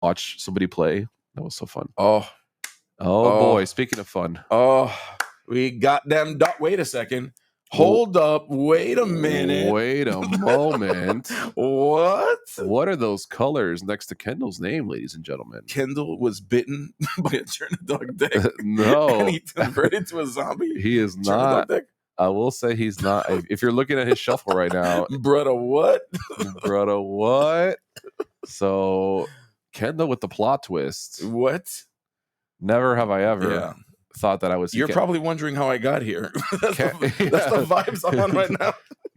watch somebody play. That was so fun. Oh boy! Speaking of fun, we got them. Wait a second. Hold up. Wait a minute. Wait a moment. What are those colors next to Kendall's name, ladies and gentlemen? Kendall was bitten by a Turnadog deck. No. And he converted to a zombie. He is not. Deck? I will say he's not. If you're looking at his shuffle right now. Brother, what? Brother, what? So, Kendall with the plot twist. What? Never have I ever thought that I was. You're probably wondering how I got here. That's the vibes I'm on right now.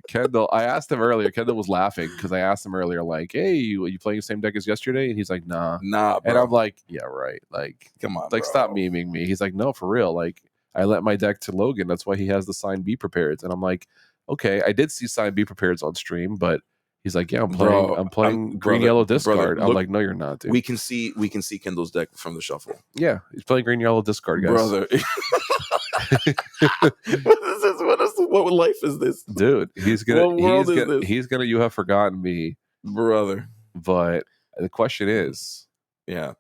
Kendall, I asked him earlier. Kendall was laughing because I asked him earlier, like, "Hey, you playing the same deck as yesterday?" And he's like, "Nah, bro. And I'm like, "Yeah, right. Like, come on, like, stop memeing me." He's like, "No, for real. Like, I lent my deck to Logan. That's why he has the sign B prepareds." And I'm like, "Okay, I did see sign B prepareds on stream, but." He's like, "Yeah, I'm playing green yellow discard." I'm like, "No, you're not, dude." We can see Kendall's deck from the shuffle. Yeah, he's playing green yellow discard, guys. Brother, what life is this, dude? He's gonna. You have forgotten me, brother. But the question is, can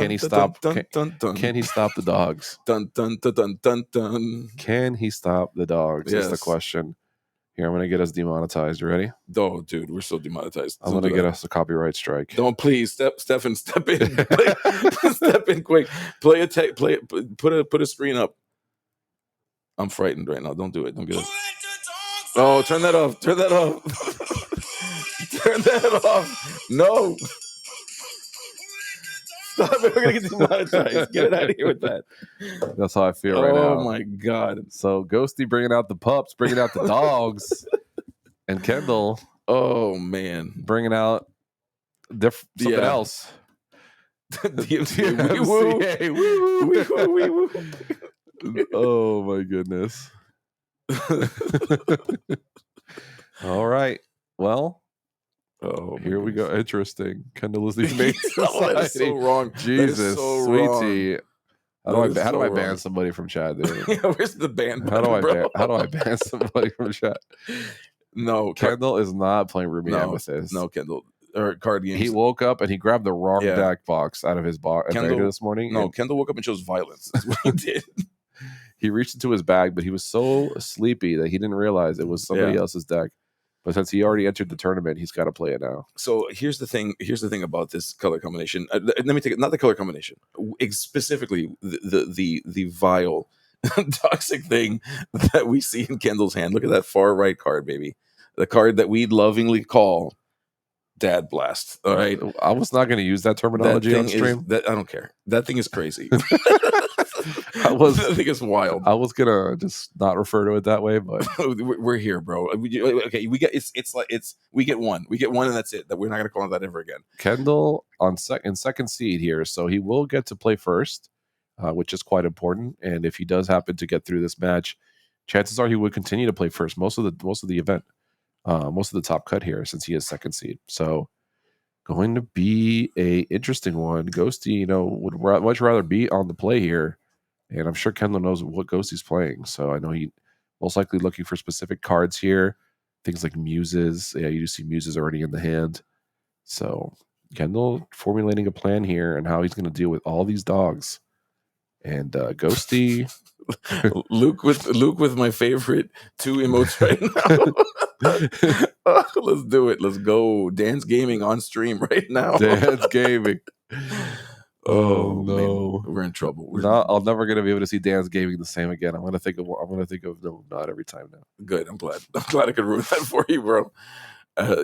he stop? Can he stop the dogs? Can he stop the dogs? That's the question. Here, I'm going to get us demonetized. You ready? Oh, dude, we're so demonetized. I'm going to get us a copyright strike. Don't, please, step in. Step in quick. Play a put a screen up. I'm frightened right now. Don't do it. Don't get us. Oh, turn that off. Turn that off. Turn that off. No. Stop it. We're going to get demonetized. Get it out of here with that. That's how I feel right now. Oh, my God. So, Ghosty bringing out the pups, bringing out the dogs. And Kendall. Oh, man. Bringing out something else. Oh, my goodness. All right. Well. Oh, here we go. Interesting. Kendall is the main society. That is so wrong. Jesus, so sweetie. How do I ban somebody from chat, dude? Where's the ban button, how do I ban somebody from chat? No, Kendall is not playing Ruby Amethyst. No, Kendall or card games. He woke up and he grabbed the wrong deck box out of his bag this morning. No, Kendall woke up and chose violence. That's what he did. He reached into his bag, but he was so sleepy that he didn't realize it was somebody else's deck. But since he already entered the tournament, he's got to play it now. So here's the thing. Here's the thing about this color combination. Let me take it. Not the color combination. Specifically, the vile, toxic thing that we see in Kendall's hand. Look at that far right card, baby. The card that we lovingly call Dad Blast. All right. I was not going to use that terminology on stream. I don't care. That thing is crazy. I think it's wild. I was gonna just not refer to it that way, but we're here, bro. Okay, we get we get one, and that's it. That we're not gonna call it that ever again. Kendall on second seed here, so he will get to play first, which is quite important. And if he does happen to get through this match, chances are he would continue to play first most of the event, most of the top cut here, since he is second seed. So going to be a interesting one. Ghosty, would much rather be on the play here. And I'm sure Kendall knows what Ghosty's playing. So I know he most likely looking for specific cards here. Things like Muses. Yeah, you do see Muses already in the hand. So Kendall formulating a plan here and how he's going to deal with all these dogs. And Ghosty. Luke with my favorite 2 emotes right now. Let's do it. Let's go. Dance Gaming on stream right now. Dance Gaming. Oh no, man. We're in trouble. I'm never gonna be able to see Dan's Gaming the same again. I'm gonna think of no, not every time now. Good. I'm glad I could ruin that for you, bro.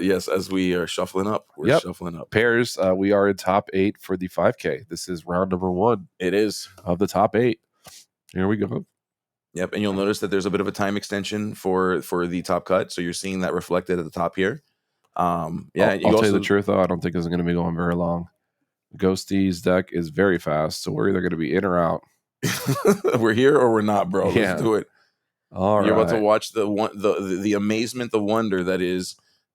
Yes, as we are shuffling up, shuffling up pairs. We are in top 8 for the 5K. This is round number 1. It is of the top 8. Here we go. Yep, and you'll notice that there's a bit of a time extension for the top cut, so you're seeing that reflected at the top here. I'll tell you the truth though. I don't think it's going to be going very long. Ghosty's deck is very fast, so we're either going to be in or out. We're here or we're not, bro. Yeah. Let's do it. All You're right. about to watch the amazement, the wonder that is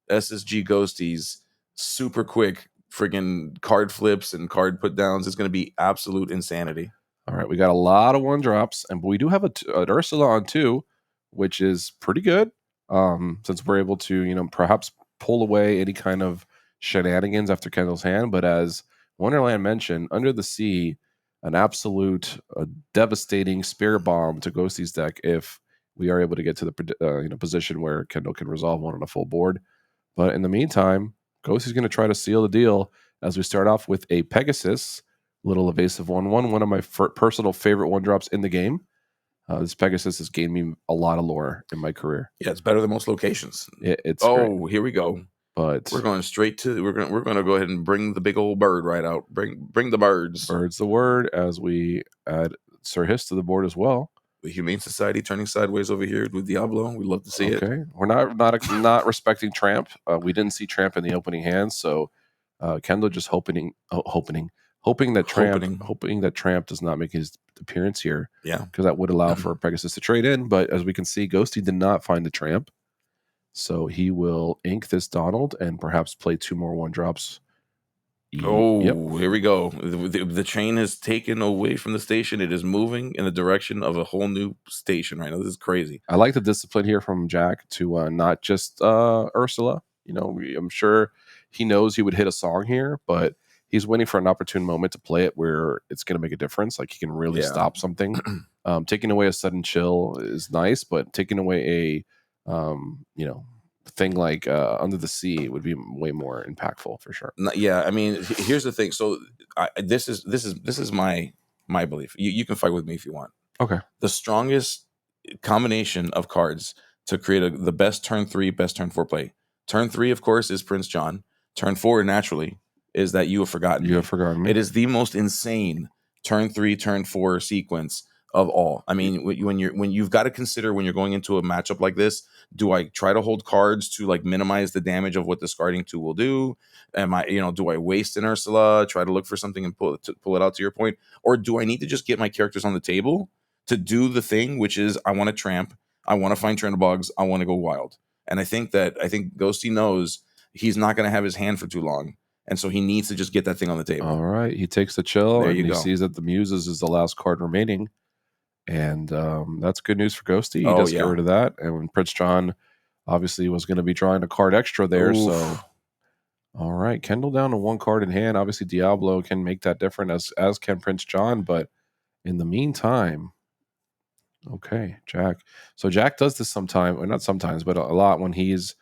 SSG Ghosty's super quick friggin' card flips and card put downs. It's going to be absolute insanity. All right, we got a lot of 1-drops, and we do have an Ursula on 2, which is pretty good. Since we're able to, perhaps pull away any kind of shenanigans after Kendall's hand, but as Wonderland mentioned Under the Sea, an absolute devastating spirit bomb to Ghosty's deck if we are able to get to the position where Kendall can resolve one on a full board. But in the meantime, Ghosty's going to try to seal the deal as we start off with a Pegasus, little evasive 1/1, one of my personal favorite one drops in the game. This Pegasus has gained me a lot of lore in my career. Yeah, it's better than most locations. It's great. Here we go. But we're going straight to we're going to go ahead and bring the big old bird right out. Bring the birds. Bird's the word as we add Sir Hiss to the board as well. The Humane Society turning sideways over here with Diablo. We love to see it. Okay, we're not respecting Tramp. We didn't see Tramp in the opening hand, so Kendall just hoping that Tramp does not make his appearance here. Yeah, because that would allow for Pegasus to trade in. But as we can see, Ghosty did not find the Tramp, so he will ink this Donald and perhaps play 2 more 1-drops. Here we go. The train has taken away from the station. It is moving in the direction of a whole new station right now. This is crazy. I like the discipline here from Jack to not just Ursula. I'm sure he knows he would hit a song here, but he's waiting for an opportune moment to play it where it's going to make a difference. Like he can really stop something. Taking away a sudden chill is nice, but taking away a thing like Under the Sea would be way more impactful for sure. Yeah, I mean, here's the thing. So this is my belief. You can fight with me if you want. Okay. The strongest combination of cards to create the best turn 3, best turn 4 play. Turn 3, of course, is Prince John. Turn 4, naturally, is that You Have Forgotten Me. You Have Forgotten Me. It is the most insane turn 3, turn 4 sequence of all. I mean, when you've got to consider when you're going into a matchup like this, do I try to hold cards to like minimize the damage of what discarding 2 will do? Do I waste an Ursula, try to look for something and pull it out to your point? Or do I need to just get my characters on the table to do the thing, which is I want to tramp, I want to find Trenderbogs, I want to go wild. And I think Ghosty knows he's not going to have his hand for too long. And so he needs to just get that thing on the table. All right. He takes the chill There and you he go. sees that the Muses is the last card remaining. And that's good news for Ghosty. He does get rid of that. And when Prince John obviously was going to be drawing a card extra there. Oof. So, all right. Kendall down to 1 card in hand. Obviously, Diablo can make that different as can Prince John. But in the meantime, okay, Jack. So Jack does this sometime, or not sometimes, but a lot when he's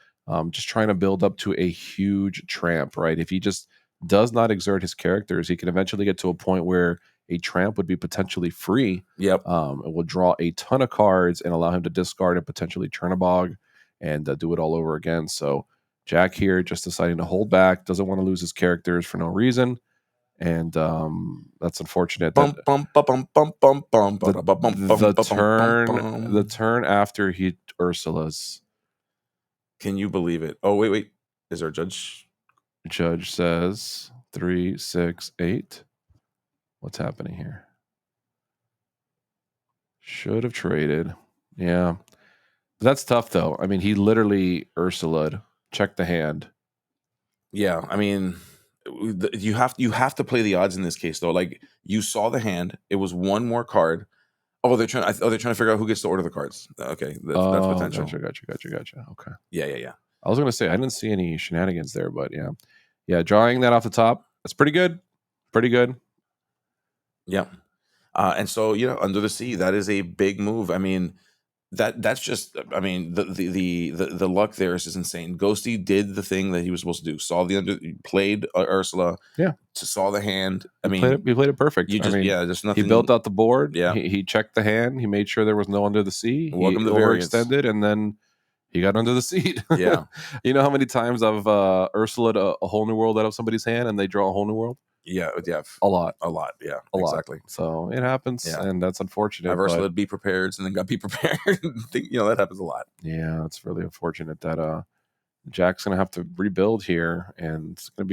just trying to build up to a huge tramp, right? If he just does not exert his characters, he can eventually get to a point where a tramp would be potentially free. Yep. It will draw a ton of cards and allow him to discard and potentially turn a bog and do it all over again. So Jack here just deciding to hold back, doesn't want to lose his characters for no reason. And that's unfortunate. The turn after he Ursula's. Can you believe it? Oh, wait. Is our judge? Judge says 3, 6, 8. What's happening here? Should have traded. Yeah. That's tough, though. I mean, he literally Ursula'd. Check the hand. Yeah, I mean, you have to play the odds in this case, though. Like, you saw the hand. It was 1 more card. Oh, they're trying to figure out who gets to order the cards. Okay, that's potential. Gotcha. Okay. Yeah. I was gonna say I didn't see any shenanigans there, but yeah. Drawing that off the top, that's pretty good. Yeah, and so Under the Sea, that is a big move. I mean, that's just. I mean, the luck there is just insane. Ghosty did the thing that he was supposed to do. Played Ursula. Yeah. Saw the hand. He played it perfect. There's nothing. He built out the board. Yeah. He checked the hand. He made sure there was no Under the Sea. Welcome he to variance. Overextended, and then he got Under the Sea. Yeah. You know how many times I've Ursula a whole new world out of somebody's hand, and they draw a whole new world. Yeah. A lot. Yeah. Exactly. So it happens, and that's unfortunate. I've Ursula Be Prepared, and then got Be Prepared. That happens a lot. Yeah, it's really unfortunate that Jack's gonna have to rebuild here, and it's gonna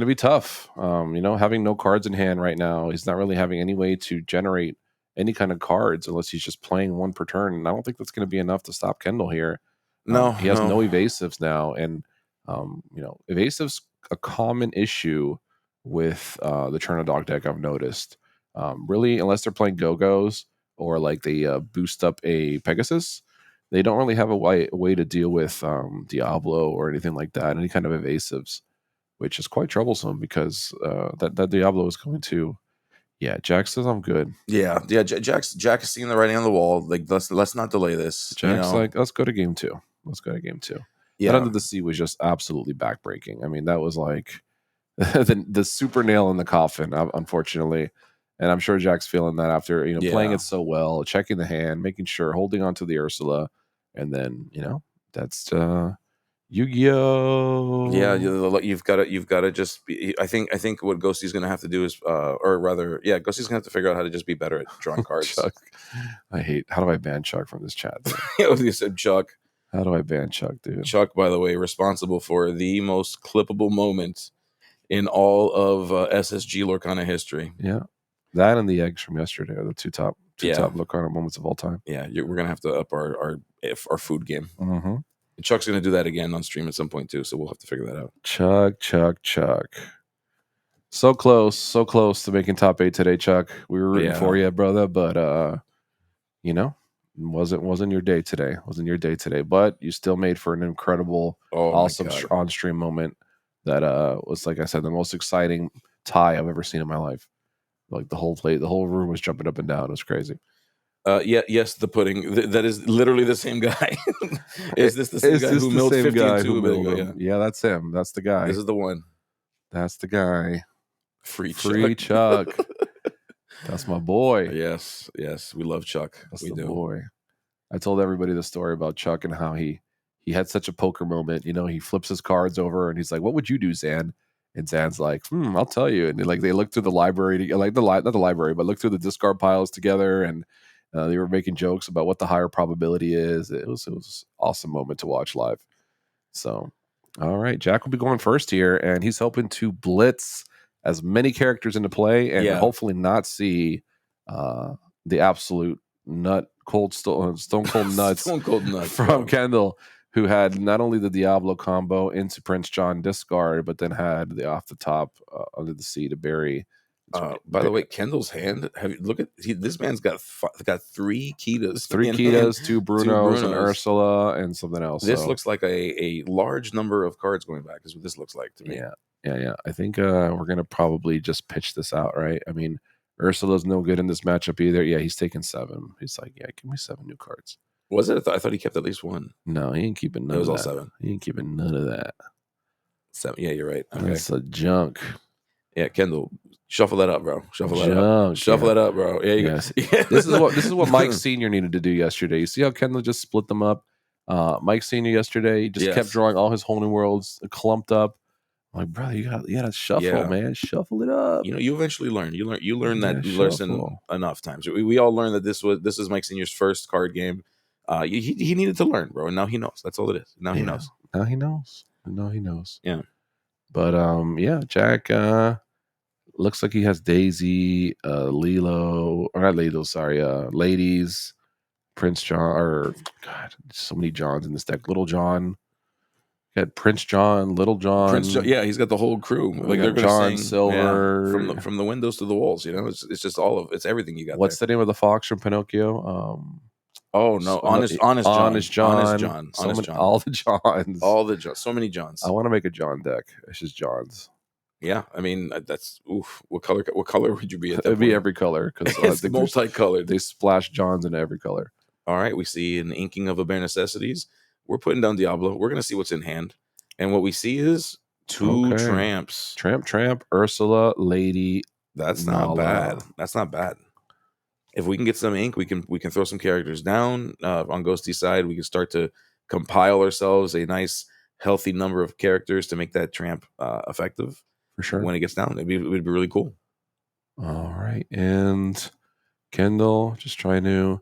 be tough. Having no cards in hand right now, he's not really having any way to generate any kind of cards unless he's just playing 1 per turn. And I don't think that's going to be enough to stop Kendall here. No, he has no evasives now, and evasives a common issue with the Churna Dog deck. I've noticed, really, unless they're playing Go-Go's or like they boost up a Pegasus, they don't really have a way to deal with Diablo or anything like that. Any kind of evasives. which is quite troublesome because that Diablo is going to. Yeah, Jack says I'm good. Yeah. Jack is seeing the writing on the wall. Like let's not delay this. Jack's like, let's go to game two. Let's go to game two. That Yeah. Under the Sea was just absolutely backbreaking. I mean, that was like the super nail in the coffin, unfortunately. And I'm sure Jack's feeling that after playing it so well, checking the hand, making sure, holding on to the Ursula, and then that's Yu-Gi-Oh. Yeah, you've got to just be. I think what Ghosty's going to have to do is, or rather, yeah, Ghosty's going to have to figure out how to just be better at drawing cards. Chuck, how do I ban Chuck from this chat? You said Chuck. How do I ban Chuck, dude? Chuck, by the way, responsible for the most clippable moment in all of SSG Lorcana history. Yeah, that and the eggs from yesterday are the two top Lorcana moments of all time. Yeah, we're gonna have to up our food game. Mm-hmm. Chuck's gonna do that again on stream at some point too, so we'll have to figure that out. Chuck. So close to making top 8 today, Chuck. We were rooting for you, brother, but wasn't your day today. Wasn't your day today, but you still made for an incredible, awesome on-stream moment that was, like I said, the most exciting tie I've ever seen in my life. Like the whole room was jumping up and down. It was crazy. Yes, the pudding. That is literally the same guy. Is this the same guy who milled 15-2? Yeah, that's him. That's the guy. This is the one. That's the guy. Free Chuck. That's my boy. Yes, we love Chuck. That's the boy. I told everybody the story about Chuck and how he had such a poker moment. He flips his cards over and he's like, "What would you do, Zan?" And Zan's like, "I'll tell you." And they look through the library, not the library, but look through the discard piles together, and they were making jokes about what the higher probability is. It was an awesome moment to watch live. So, all right, Jack will be going first here, and he's hoping to blitz as many characters into play and hopefully not see the absolute stone cold nuts from Kendall, who had not only the Diablo combo into Prince John discard, but then had the off the top Under the Sea to bury. By the way, Kendall's hand. This man's got 3 Kitas. 3 Kitas, 2 Brunos, and Ursula, and something else. This looks like a large number of cards going back. Is what this looks like to me. Yeah. I think we're gonna probably just pitch this out, right? I mean, Ursula's no good in this matchup either. Yeah, he's taking 7. He's like, yeah, give me 7 new cards. Was it? I thought he kept at least 1. No, he ain't keeping none. It was all 7. He ain't keeping none of that. 7. Yeah, you're right. Okay. That's a junk. Yeah, Kendall, shuffle that up, bro. Shuffle that up, bro. Yeah, yes. This is what Mike Senior needed to do yesterday. You see how Kendall just split them up? Mike Senior yesterday just kept drawing all his whole new worlds clumped up. I'm like, brother, you gotta shuffle, man. Shuffle it up. You eventually learn. You learn that lesson enough times. We all learned that this is Mike Senior's first card game. He needed to learn, bro, and now he knows. That's all it is. Now he knows. Now he knows. Yeah. But Jack looks like he has Daisy, Ladies, Prince John, or God, so many Johns in this deck. Little John. Got Prince John, Little John. Yeah, he's got the whole crew. Like they're John Silver, from the windows to the walls. It's just it's everything you got. What's the name of the fox from Pinocchio? Oh no, honest John. All the Johns. So many Johns. I want to make a John deck. It's just Johns. Yeah, I mean that's oof. What color would you be at? It'd be every color because it's multicolored. They splash Johns into every color. All right, we see an inking of a bare necessities. We're putting down Diablo. We're gonna see what's in hand, and what we see is 2 tramps. Tramp, Ursula, Lady. That's not bad. That's not bad. If we can get some ink, we can throw some characters down on Ghosty's side. We can start to compile ourselves a nice, healthy number of characters to make that tramp effective. For sure. When it gets down, it'd be really cool. All right, and Kendall just trying to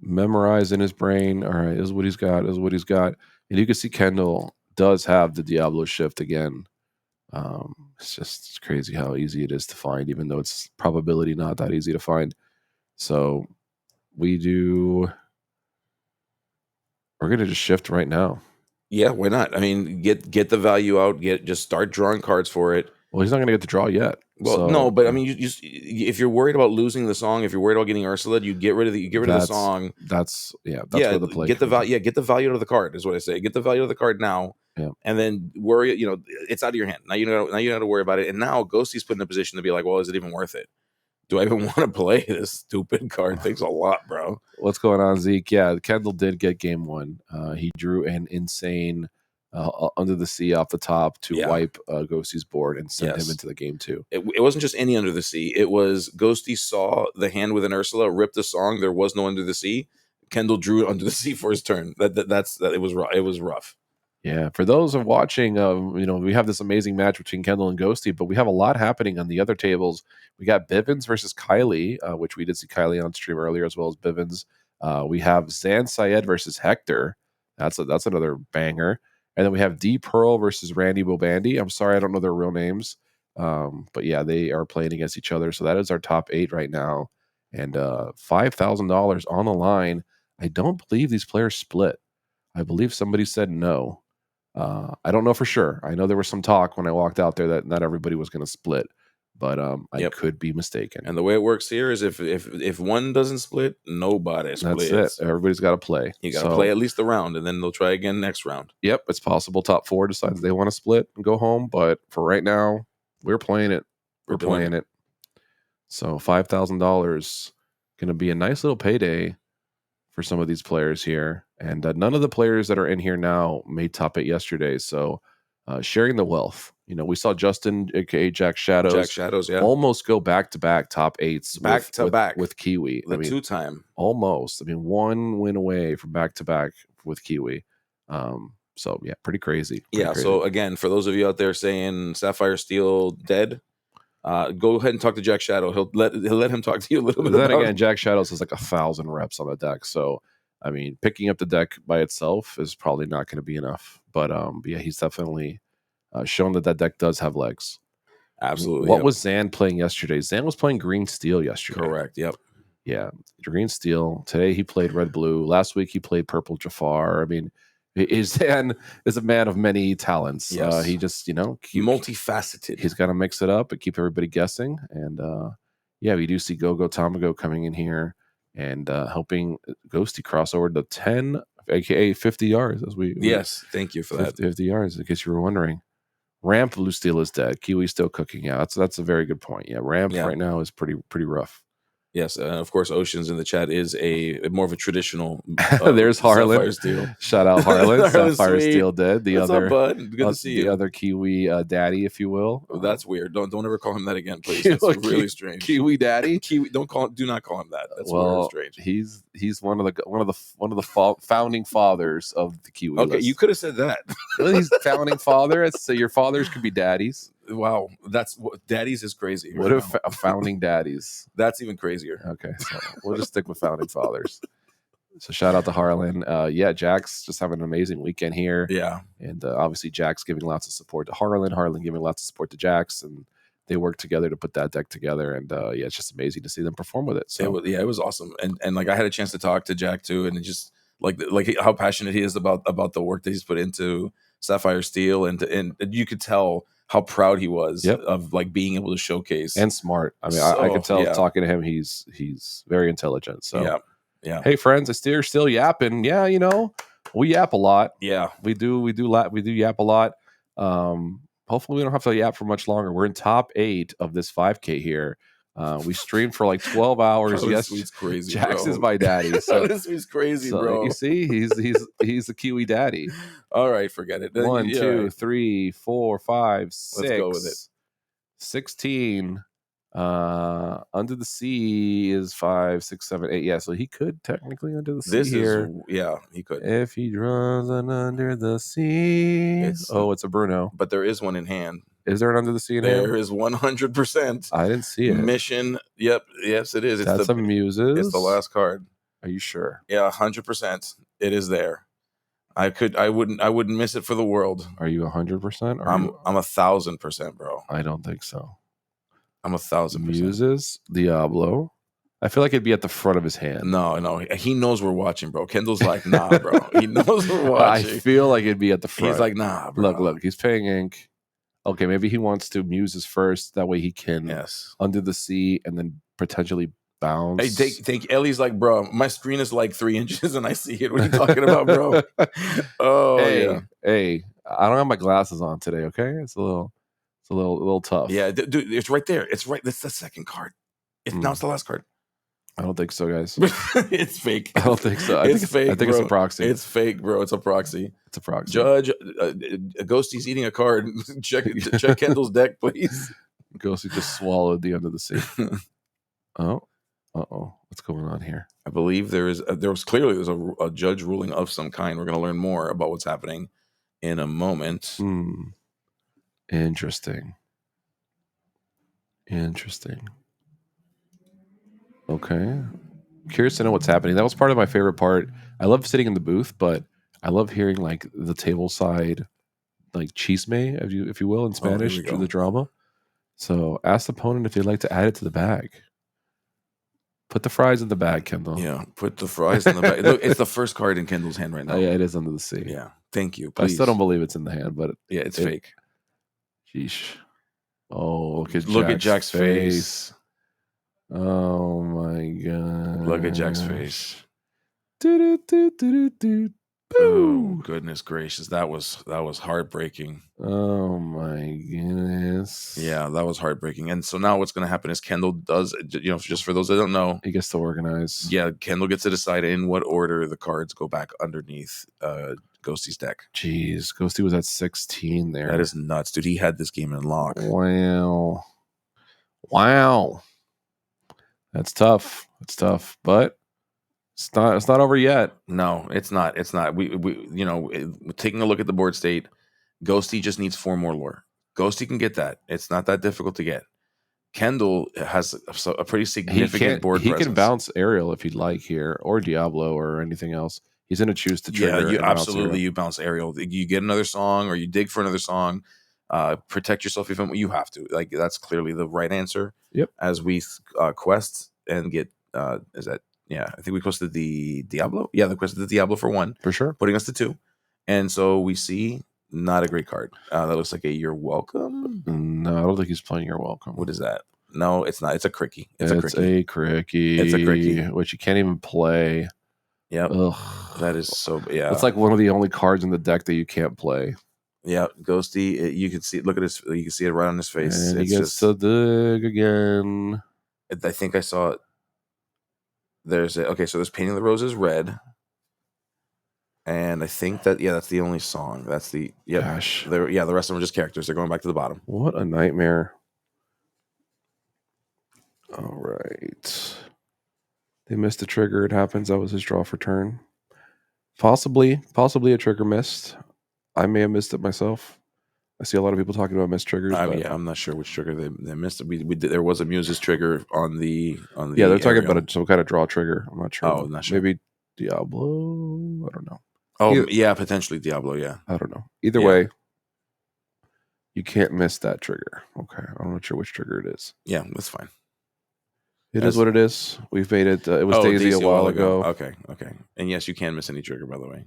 memorize in his brain. All right, is what he's got. And you can see Kendall does have the Diablo shift again. It's crazy how easy it is to find, even though it's probability not that easy to find. So we're gonna just shift right now. Yeah, why not? I mean, get the value out. Just start drawing cards for it. Well, he's not gonna get to draw yet. Well, no, but I mean, if you're worried about losing the song, if you're worried about getting Ursula, you get rid of the song. That's where the play. Get the value out of the card is what I say. Get the value out of the card now, Yeah. and then worry. It's out of your hand. Now you know. Now you don't have to worry about it. And now Ghosty's put in a position to be like, well, is it even worth it? Do I even want to play this stupid card? Thanks a lot, bro. What's going on, Zeke? Yeah, Kendall did get game one. He drew an insane under the sea off the top to wipe Ghosty's board and send him into the game two. It wasn't just any under the sea. It was Ghosty saw the hand with an Ursula, ripped the song. There was no under the sea. Kendall drew under the sea for his turn. That's it was rough. It was rough. Yeah, for those of watching, we have this amazing match between Kendall and Ghosty, but we have a lot happening on the other tables. We got Bivens versus Kylie, which we did see Kylie on stream earlier, as well as Bivens. We have Zan Syed versus Hector. That's another banger. And then we have D Pearl versus Randy Bobandy. I'm sorry, I don't know their real names, but yeah, they are playing against each other. So that is our top 8 right now, and $5,000 on the line. I don't believe these players split. I believe somebody said no. I don't know for sure. I know there was some talk when I walked out there that not everybody was going to split, but I could be mistaken. And the way it works here is if one doesn't split, nobody splits. That's it. Everybody's got to play. You got to play at least the round, and then they'll try again next round. Yep, it's possible top 4 decides they want to split and go home, but for right now, we're playing it. We're playing it. So $5,000 going to be a nice little payday for some of these players here. And none of the players that are in here now made top 8 yesterday. So sharing the wealth. We saw Justin, aka Jack Shadows, almost go back-to-back top 8s. Back-to-back. With Kiwi. The 2-time. Almost. 1 win away from back-to-back with Kiwi. So, yeah, pretty crazy. Crazy. So, again, for those of you out there saying Sapphire Steel dead, go ahead and talk to Jack Shadow. He'll let him talk to you a little bit. Then again, Jack Shadows has like 1,000 reps on the deck. So, I mean, picking up the deck by itself is probably not going to be enough. But yeah, he's definitely shown that deck does have legs. Absolutely. What was Zan playing yesterday? Zan was playing Green Steel yesterday. Correct. Yep. Yeah, Green Steel. Today he played Red Blue. Last week he played Purple Jafar. I mean, Zan is a man of many talents. Yes. He just, multifaceted. He's got to mix it up and keep everybody guessing. And yeah, we do see Gogo Tamago coming in here and helping Ghosty cross over to 10, aka 50 yards. Yes, thank you for 50 yards, in case you were wondering. Ramp Blue Steel is dead. Kiwi's still cooking out. So that's a very good point. Yeah, Ramp right now is pretty rough. Yes, and of course, Oceans in the chat is more of a traditional. There's Harlan. Shout out Harlan. Sapphire sweet. Steel dead. What's up, bud? Good to see you. The other Kiwi daddy, if you will. Oh, that's weird. Don't ever call him that again, please. That's really strange. Kiwi daddy. Kiwi. Do not call him that. That's weird and strange. He's one of the founding fathers of the Kiwi. Okay, list. You could have said that. Well, he's founding father. So your fathers could be daddies. Wow, daddies is crazy. What if founding daddies? That's even crazier. Okay, so we'll just stick with founding fathers. So shout out to Harlan. Yeah, Jack's just having an amazing weekend here. Yeah, and obviously Jack's giving lots of support to Harlan. Harlan giving lots of support to Jack's, and they work together to put that deck together. And yeah, it's just amazing to see them perform with it. So it was awesome. And like I had a chance to talk to Jack too, and it just like how passionate he is about the work that he's put into Sapphire Steel, and you could tell how proud he was of like being able to showcase, and smart. I mean, I could tell talking to him, he's very intelligent. So yeah. Hey friends, I still yapping. Yeah, we yap a lot. Yeah, we do yap a lot. Hopefully we don't have to yap for much longer. We're in top 8 of this 5K here. We streamed for like 12 hours. Yes, he's crazy. Jackson's my daddy. So he's crazy, bro. You see, he's a Kiwi daddy. All right, forget it. 1, 2, 3, 4, 5, 6. Let's go with it. 16. Under the sea is 5, 6, 7, 8. Yeah, so he could technically under the sea here. He could. If he draws an under the sea. It's a Bruno. But there is one in hand. Is there an under the sea in hand? There is 100%. I didn't see it. Mission. Yep. Yes, it is. That's a Muses. It's the last card. Are you sure? Yeah, 100%. It is there. I wouldn't miss it for the world. Are you 100%? I'm 1,000%, bro. I don't think so. I'm 1,000%. Muses, Diablo. I feel like it'd be at the front of his hand. No. He knows we're watching, bro. Kendall's like, nah, bro. He knows we're watching. I feel like it'd be at the front. He's like, nah, bro. Look. He's paying ink. Okay, maybe he wants to Muses first. That way he can under the sea and then potentially bounce. Hey, think Ellie's like, bro, my screen is like 3 inches and I see it. What are you talking about, bro? Hey, I don't have my glasses on today. Okay, it's a little tough. Yeah, dude, it's right there. It's right. That's the second card. Now it's the last card. I don't think so, guys. It's fake. I don't think so. It's fake. I think bro. it's a proxy. It's fake, bro. It's a proxy. It's a proxy. Judge, Ghosty's eating a card. check Kendall's deck, please. Ghosty just swallowed the end of the sea. Oh, what's going on here? I believe there's a judge ruling of some kind. We're going to learn more about what's happening in a moment. Interesting. Okay. Curious to know what's happening. That was part of my favorite part. I love sitting in the booth, but I love hearing like the table side, like chisme, if you will, in Spanish, through the drama. So ask the opponent if they'd like to add it to the bag. Put the fries in the bag, Kendall. Yeah, put the fries in the bag. Look, it's the first card in Kendall's hand right now. Yeah, it is under the sea. Yeah, thank you. Please. I still don't believe it's in the hand, but yeah, it's fake. Sheesh. Oh, look at Jack's face. Oh my god! Look at Jack's face. Oh goodness gracious, that was heartbreaking. Oh my goodness! Yeah, that was heartbreaking. And so now what's going to happen is Kendall does, just for those that don't know, he gets to organize. Yeah, Kendall gets to decide in what order the cards go back underneath Ghosty's deck. Jeez, Ghosty was at 16 there. That is nuts, dude. He had this game in lock. Wow. That's tough. But it's not over yet. No, it's not. We taking a look at the board state, Ghosty just needs 4 more lore. Ghosty can get that. It's not that difficult to get. Kendall has a pretty significant board presence. He can bounce Ariel if he'd like here, or Diablo, or anything else. He's going to choose to trigger. Yeah, you bounce Ariel. You get another song, or you dig for another song. Protect yourself even when you have to. Like, that's clearly the right answer. Yep. As we quest and get is that I think we quested the Diablo. Yeah, the quest of the Diablo for 1 for sure, putting us to 2, and so we see not a great card. That looks like a You're Welcome. No, I don't think he's playing You're Welcome. What is that? No, it's not. It's a Cricky. It's a Cricky, which you can't even play. Yep. Ugh. That is so. Yeah, it's like one of the only cards in the deck that you can't play. Yeah, Ghosty. You can see. Look at his. You can see it right on his face. And he gets to dig again. I think I saw it. Okay, so there's Painting the Roses red. And I think that's the only song. That's the Gosh. The rest of them are just characters. They're going back to the bottom. What a nightmare. All right. They missed a trigger. It happens. That was his draw for turn. Possibly a trigger missed. I may have missed it myself. I see a lot of people talking about missed triggers. I'm not sure which trigger they missed. We did, there was a Muse's trigger on the. Yeah, they're talking about some kind of draw trigger. I'm not sure. Oh, not sure. Maybe Diablo. I don't know. Oh, yeah, potentially Diablo. Yeah, I don't know. Either way, you can't miss that trigger. Okay, I'm not sure which trigger it is. Yeah, that's fine. It is what it is. We've made it. It was Daisy a while ago. Okay. And yes, you can miss any trigger, by the way.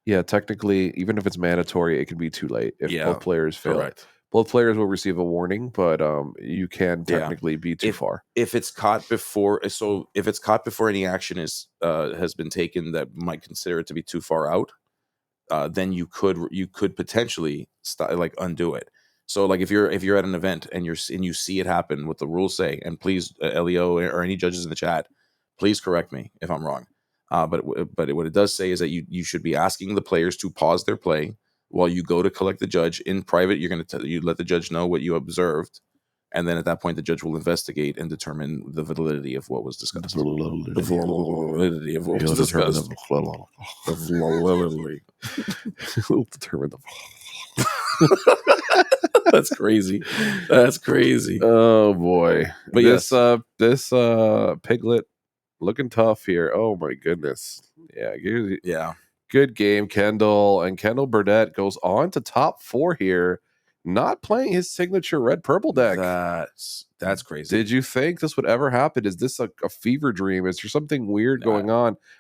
Yeah, technically, even if it's mandatory, it can be too late if both players fail. Correct. Both players will receive a warning, but you can technically be too far. If it's caught before, any action has been taken that might consider it to be too far out, then you could potentially undo it. So like if you're at an event and you see it happen, what the rules say, and please Leo or any judges in the chat, please correct me if I'm wrong. But what it does say is that you should be asking the players to pause their play while you go to collect the judge in private. You're going to you let the judge know what you observed, and then at that point the judge will investigate and determine the validity of what was discussed. The validity of what was discussed. Determine the. That's crazy. Oh boy! But this Piglet looking tough here. Oh my goodness! Yeah. Good game, Kendall. And Kendall Burdett goes on to top 4 here, not playing his signature red-purple deck. That's crazy. Did you think this would ever happen? Is this a fever dream? Is there something weird going on?